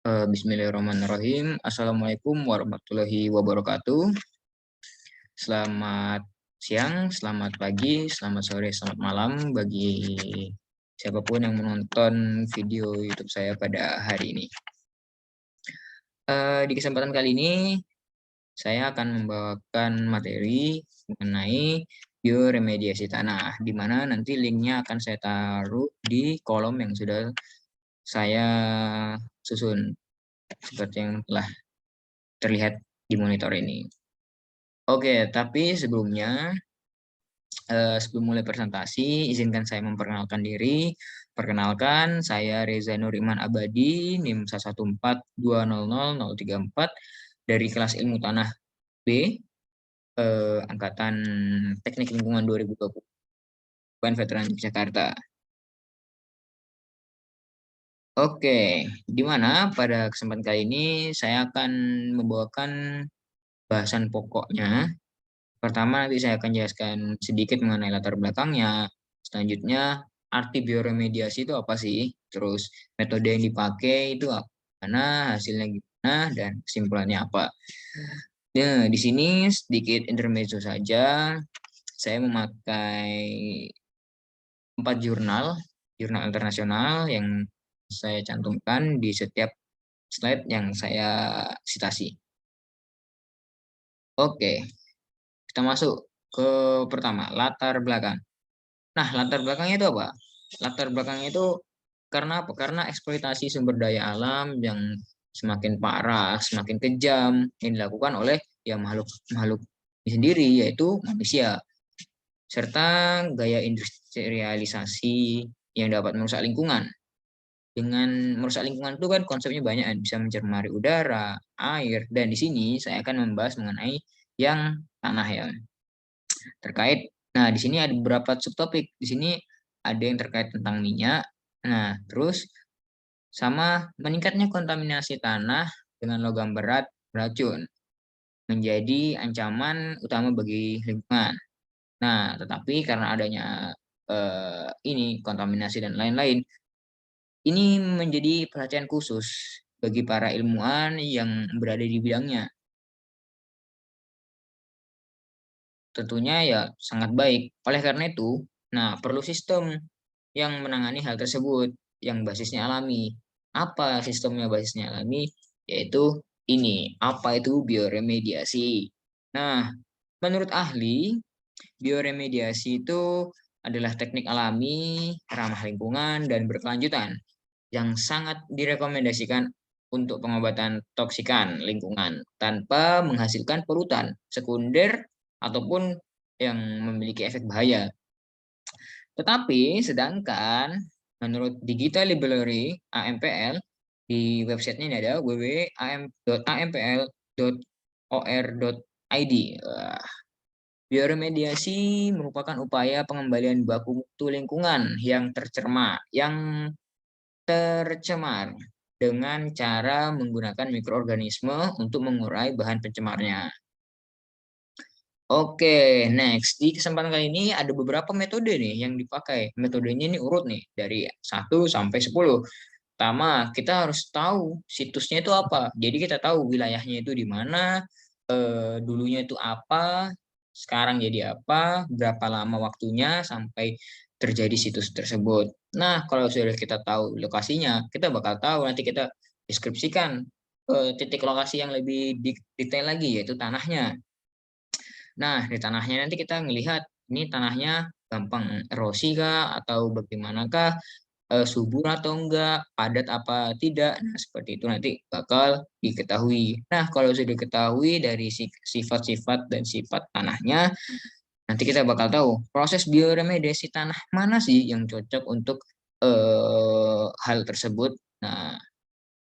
Bismillahirrahmanirrahim. Assalamualaikum warahmatullahi wabarakatuh. Selamat siang, selamat pagi, selamat sore, selamat malam bagi siapapun yang menonton video YouTube saya pada hari ini. Di kesempatan kali ini, saya akan membawakan materi mengenai bioremediasi tanah, di mana nanti linknya akan saya taruh di kolom yang sudah saya susun, seperti yang telah terlihat di monitor ini. Oke, tapi sebelum mulai presentasi, izinkan saya memperkenalkan diri. Perkenalkan, saya Reza Nuriman Abadi, NIM 114200034 dari kelas Ilmu Tanah B, Angkatan Teknik Lingkungan 2020, Veteran Jakarta. Oke, di mana pada kesempatan kali ini saya akan membawakan bahasan pokoknya. Pertama, nanti saya akan jelaskan sedikit mengenai latar belakangnya. Selanjutnya, arti bioremediasi itu apa sih? Terus, metode yang dipakai itu apa? Mana, hasilnya gimana, dan kesimpulannya apa? Nah, di sini sedikit intermezzo saja. Saya memakai 4 jurnal internasional yang saya cantumkan di setiap slide yang saya citasi. Oke, kita masuk ke pertama, latar belakang. Nah, latar belakangnya itu apa? Latar belakangnya itu karena apa? Karena eksploitasi sumber daya alam yang semakin parah, semakin kejam yang dilakukan oleh ya makhluk sendiri, yaitu manusia, serta gaya industrialisasi yang dapat merusak lingkungan. Dengan merusak lingkungan itu kan konsepnya banyak, bisa mencemari udara, air, dan di sini saya akan membahas mengenai yang tanah ya. Terkait, nah di sini ada beberapa subtopik. Di sini ada yang terkait tentang minyak. Nah, terus sama meningkatnya kontaminasi tanah dengan logam berat beracun menjadi ancaman utama bagi lingkungan. Nah, tetapi karena adanya ini kontaminasi dan lain-lain, ini menjadi perhatian khusus bagi para ilmuwan yang berada di bidangnya. Tentunya ya sangat baik. Oleh karena itu, nah perlu sistem yang menangani hal tersebut yang basisnya alami. Apa sistemnya basisnya alami? Yaitu ini, apa itu bioremediasi? Nah, menurut ahli, bioremediasi itu adalah teknik alami, ramah lingkungan, dan berkelanjutan yang sangat direkomendasikan untuk pengobatan toksikan lingkungan tanpa menghasilkan polutan sekunder ataupun yang memiliki efek bahaya. Tetapi sedangkan menurut Digital Library AMPL, di websitenya ini ada www.ampl.or.id. Bioremediasi merupakan upaya pengembalian baku mutu lingkungan yang tercemar dengan cara menggunakan mikroorganisme untuk mengurai bahan pencemarnya. Oke, next. Di kesempatan kali ini ada beberapa metode nih yang dipakai. Metodenya ini urut nih, dari 1 sampai 10. Pertama, kita harus tahu situsnya itu apa. Jadi kita tahu wilayahnya itu di mana, dulunya itu apa, sekarang jadi apa, berapa lama waktunya sampai terjadi situs tersebut. Nah, kalau sudah kita tahu lokasinya, kita bakal tahu nanti kita deskripsikan titik lokasi yang lebih detail lagi, yaitu tanahnya. Nah, di tanahnya nanti kita melihat ini tanahnya gampang erosi kah atau bagaimanakah, subur atau enggak, padat apa tidak. Nah, seperti itu nanti bakal diketahui. Nah, kalau sudah diketahui dari sifat-sifat dan sifat tanahnya, nanti kita bakal tahu proses bioremediasi tanah mana sih yang cocok untuk hal tersebut. Nah,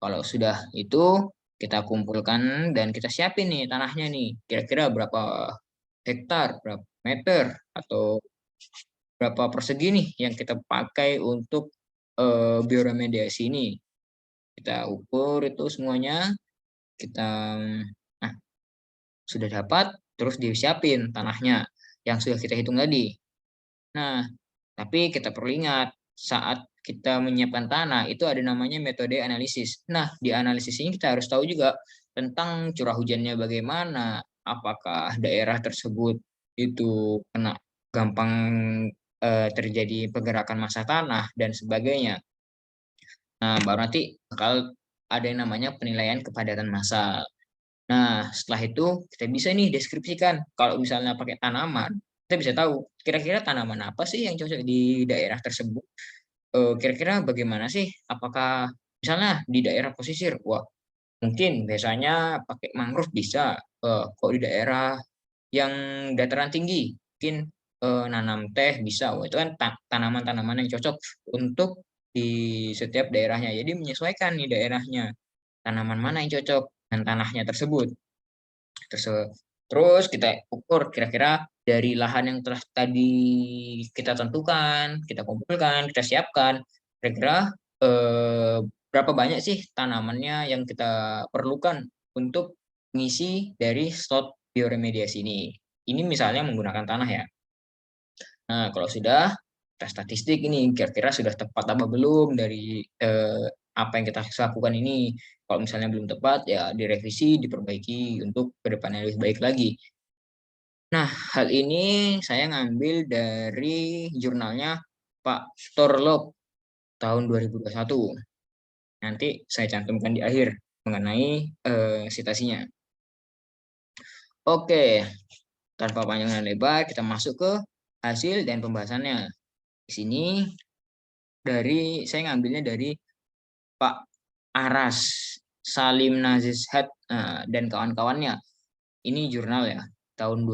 kalau sudah itu kita kumpulkan dan kita siapin nih tanahnya nih. Kira-kira berapa hektar, berapa meter, atau berapa persegi nih yang kita pakai untuk bioremediasi ini. Kita ukur itu semuanya, kita nah, sudah dapat, terus disiapin tanahnya yang sudah kita hitung tadi. Nah, tapi kita perlu ingat saat kita menyiapkan tanah, itu ada namanya metode analisis. Nah, di analisis ini kita harus tahu juga tentang curah hujannya bagaimana, apakah daerah tersebut itu kena gampang terjadi pergerakan massa tanah dan sebagainya. Nah, baru nanti bakal ada yang namanya penilaian kepadatan massa. Nah, setelah itu kita bisa nih deskripsikan. Kalau misalnya pakai tanaman, kita bisa tahu kira-kira tanaman apa sih yang cocok di daerah tersebut. Kira-kira bagaimana sih? Apakah misalnya di daerah pesisir, wah mungkin biasanya pakai mangrove bisa. Kok di daerah yang dataran tinggi, mungkin nanam teh bisa. Wah, itu kan tanaman-tanaman yang cocok untuk di setiap daerahnya. Jadi menyesuaikan nih daerahnya, tanaman mana yang cocok dengan tanahnya tersebut. Terus kita ukur kira-kira dari lahan yang telah tadi kita tentukan, kita kumpulkan, kita siapkan, kira-kira eh, berapa banyak sih tanamannya yang kita perlukan untuk mengisi dari slot bioremediasi ini. Ini misalnya menggunakan tanah ya. Nah, kalau sudah kita statistik ini kira-kira sudah tepat apa belum dari apa yang kita lakukan ini. Kalau misalnya belum tepat ya direvisi, diperbaiki untuk kedepannya lebih baik lagi. Nah, hal ini saya ngambil dari jurnalnya Pak Torlop tahun 2021. Nanti saya cantumkan di akhir mengenai citasinya. Oke, tanpa panjang dan lebar, kita masuk ke hasil dan pembahasannya. Di sini saya ngambilnya dari Pak Aras Salim Nazishat dan kawan-kawannya. Ini jurnal ya, tahun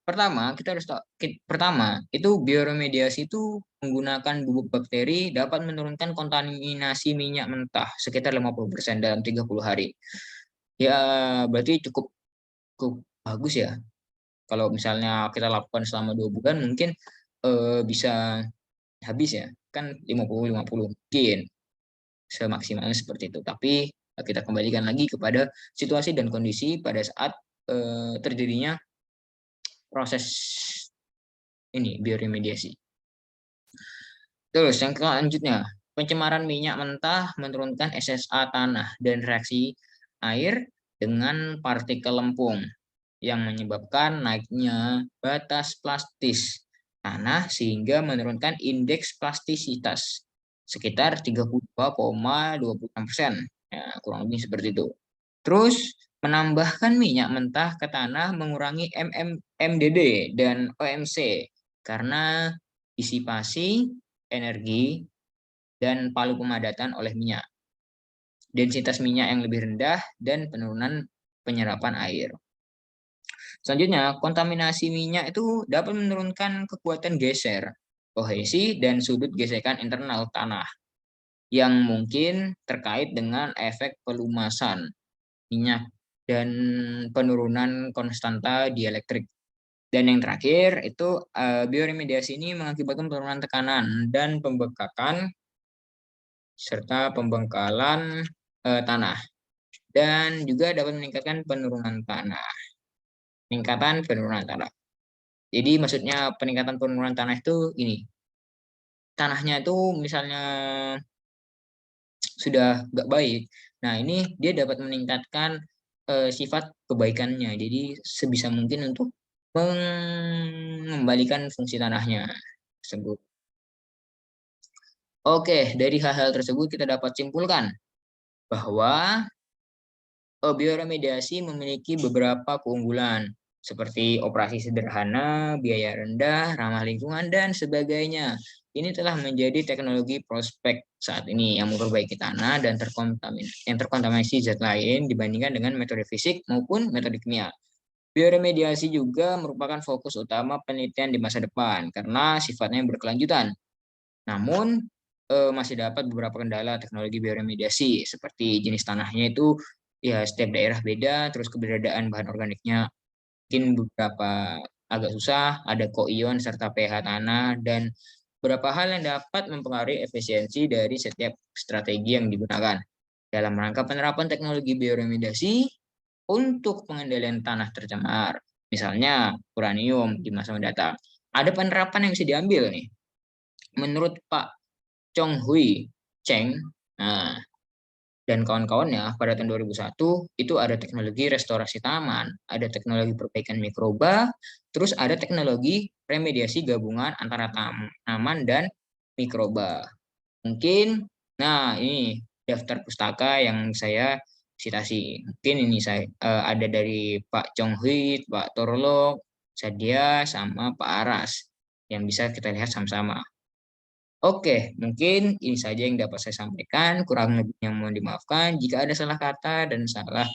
pertama kita harus tahu pertama itu bioremediasi itu menggunakan bubuk bakteri dapat menurunkan kontaminasi minyak mentah sekitar 50% dalam 30 hari. Ya, berarti cukup cukup bagus ya. Kalau misalnya kita lakukan selama 2 bulan mungkin bisa habis ya. Kan 50-50 mungkin semaksimalnya seperti itu. Tapi kita kembalikan lagi kepada situasi dan kondisi pada saat terjadinya proses ini bioremediasi. Terus yang selanjutnya, pencemaran minyak mentah menurunkan SSA tanah dan reaksi air dengan partikel lempung yang menyebabkan naiknya batas plastis tanah sehingga menurunkan indeks plastisitas sekitar 32,26%. Ya, kurang lebih seperti itu. Terus menambahkan minyak mentah ke tanah mengurangi MDD dan OMC karena disipasi energi dan palu pemadatan oleh minyak. Densitas minyak yang lebih rendah dan penurunan penyerapan air. Selanjutnya, kontaminasi minyak itu dapat menurunkan kekuatan geser, kohesi, dan sudut gesekan internal tanah yang mungkin terkait dengan efek pelumasan minyak dan penurunan konstanta dielektrik. Dan yang terakhir itu bioremediasi ini mengakibatkan penurunan tekanan dan pembekakan serta pembengkalan tanah dan juga dapat meningkatkan penurunan tanah. Peningkatan penurunan tanah. Jadi maksudnya peningkatan penurunan tanah itu ini. Tanahnya itu misalnya sudah nggak baik. Nah, ini dia dapat meningkatkan sifat kebaikannya. Jadi sebisa mungkin untuk mengembalikan fungsi tanahnya tersebut. Oke, dari hal-hal tersebut kita dapat simpulkan bahwa bioremediasi memiliki beberapa keunggulan seperti operasi sederhana, biaya rendah, ramah lingkungan, dan sebagainya. Ini telah menjadi teknologi prospek saat ini yang memperbaiki tanah dan terkontaminasi zat lain dibandingkan dengan metode fisik maupun metode kimia. Bioremediasi juga merupakan fokus utama penelitian di masa depan karena sifatnya berkelanjutan. Namun, masih dapat beberapa kendala teknologi bioremediasi seperti jenis tanahnya itu ya setiap daerah beda, terus keberadaan bahan organiknya mungkin beberapa agak susah, ada koion serta pH tanah dan beberapa hal yang dapat mempengaruhi efisiensi dari setiap strategi yang digunakan. Dalam rangka penerapan teknologi bioremediasi untuk pengendalian tanah tercemar, misalnya uranium di masa mendatang, ada penerapan yang bisa diambil nih. menurut Pak Chong Hui Cheng, nah, dan kawan-kawannya pada tahun 2001 itu ada teknologi restorasi taman, ada teknologi perbaikan mikroba, terus ada teknologi remediasi gabungan antara tanaman dan mikroba. Mungkin, nah ini daftar pustaka yang saya citasi. Mungkin ini saya ada dari Pak Chong Hui, Pak Torlok, Sadia, sama Pak Aras yang bisa kita lihat sama-sama. Oke, mungkin ini saja yang dapat saya sampaikan. Kurang lebihnya mohon dimaafkan. Jika ada salah kata dan salah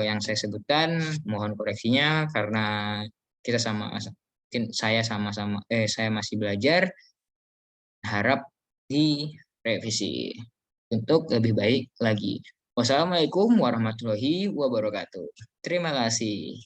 yang saya sebutkan, mohon koreksinya karena kita sama, mungkin saya sama-sama, saya masih belajar. Harap direvisi untuk lebih baik lagi. Wassalamualaikum warahmatullahi wabarakatuh. Terima kasih.